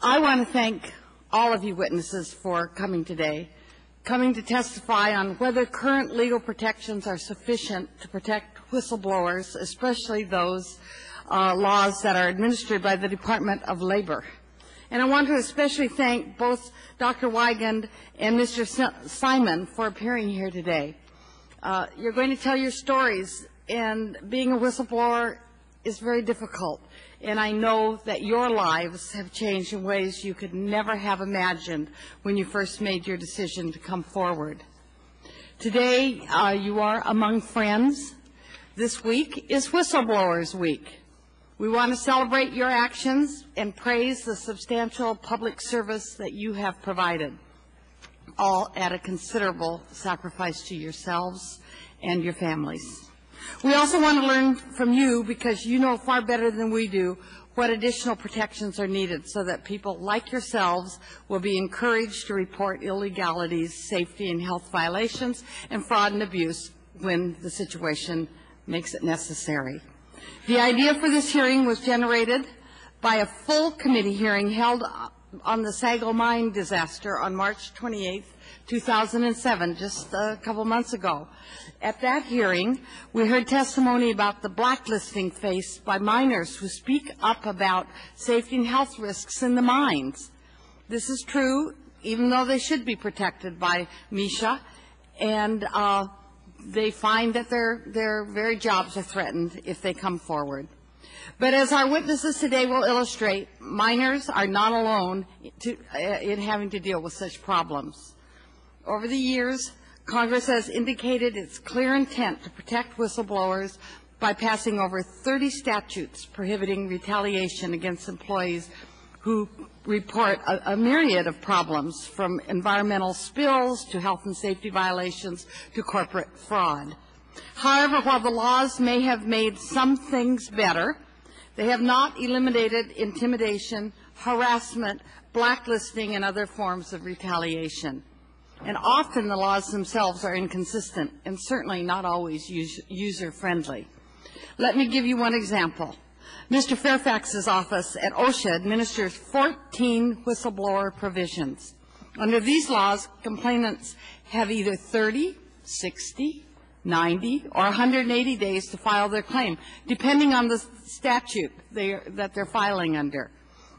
I want to thank all of you witnesses for coming today, coming to testify on whether current legal protections are sufficient to protect whistleblowers, especially those laws that are administered by the Department of Labor. And I want to especially thank both Dr. Wigand and Mr. Simon for appearing here today. You're going to tell your stories, and being a whistleblower is very difficult. And I know that your lives have changed in ways you could never have imagined when you first made your decision to come forward. Today, you are among friends. This week is Whistleblowers Week. We want to celebrate your actions and praise the substantial public service that you have provided, all at a considerable sacrifice to yourselves and your families. We also want to learn from you, because you know far better than we do what additional protections are needed so that people like yourselves will be encouraged to report illegalities, safety and health violations, and fraud and abuse when the situation makes it necessary. The idea for this hearing was generated by a full committee hearing held on the Sago mine disaster on March 28, 2007, just a couple months ago. At that hearing, we heard testimony about the blacklisting faced by miners who speak up about safety and health risks in the mines. This is true, even though they should be protected by MSHA, and they find that their very jobs are threatened if they come forward. But as our witnesses today will illustrate, miners are not alone in having to deal with such problems. Over the years, Congress has indicated its clear intent to protect whistleblowers by passing over 30 statutes prohibiting retaliation against employees who report a myriad of problems, from environmental spills to health and safety violations to corporate fraud. However, while the laws may have made some things better, they have not eliminated intimidation, harassment, blacklisting, and other forms of retaliation. And often the laws themselves are inconsistent and certainly not always user-friendly. Let me give you one example. Mr. Fairfax's office at OSHA administers 14 whistleblower provisions. Under these laws, complainants have either 30, 60, 90, or 180 days to file their claim, depending on the statute that they're filing under.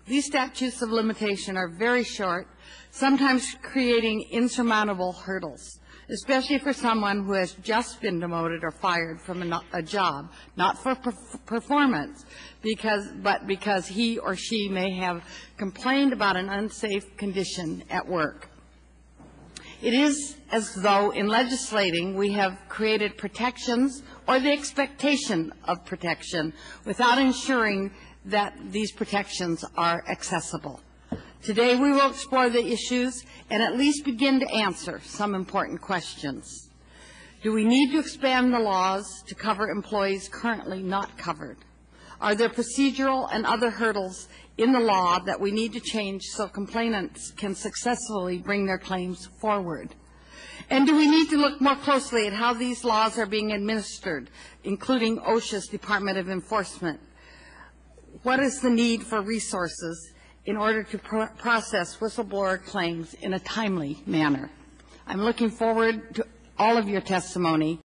These statutes of limitation are very short, sometimes creating insurmountable hurdles, especially for someone who has just been demoted or fired from a job, not for performance, but because he or she may have complained about an unsafe condition at work. It is as though in legislating we have created protections or the expectation of protection without ensuring that these protections are accessible. Today we will explore the issues and at least begin to answer some important questions. Do we need to expand the laws to cover employees currently not covered? Are there procedural and other hurdles in the law that we need to change so complainants can successfully bring their claims forward? And do we need to look more closely at how these laws are being administered, including OSHA's Department of Enforcement? What is the need for resources in order to process whistleblower claims in a timely manner? I'm looking forward to all of your testimony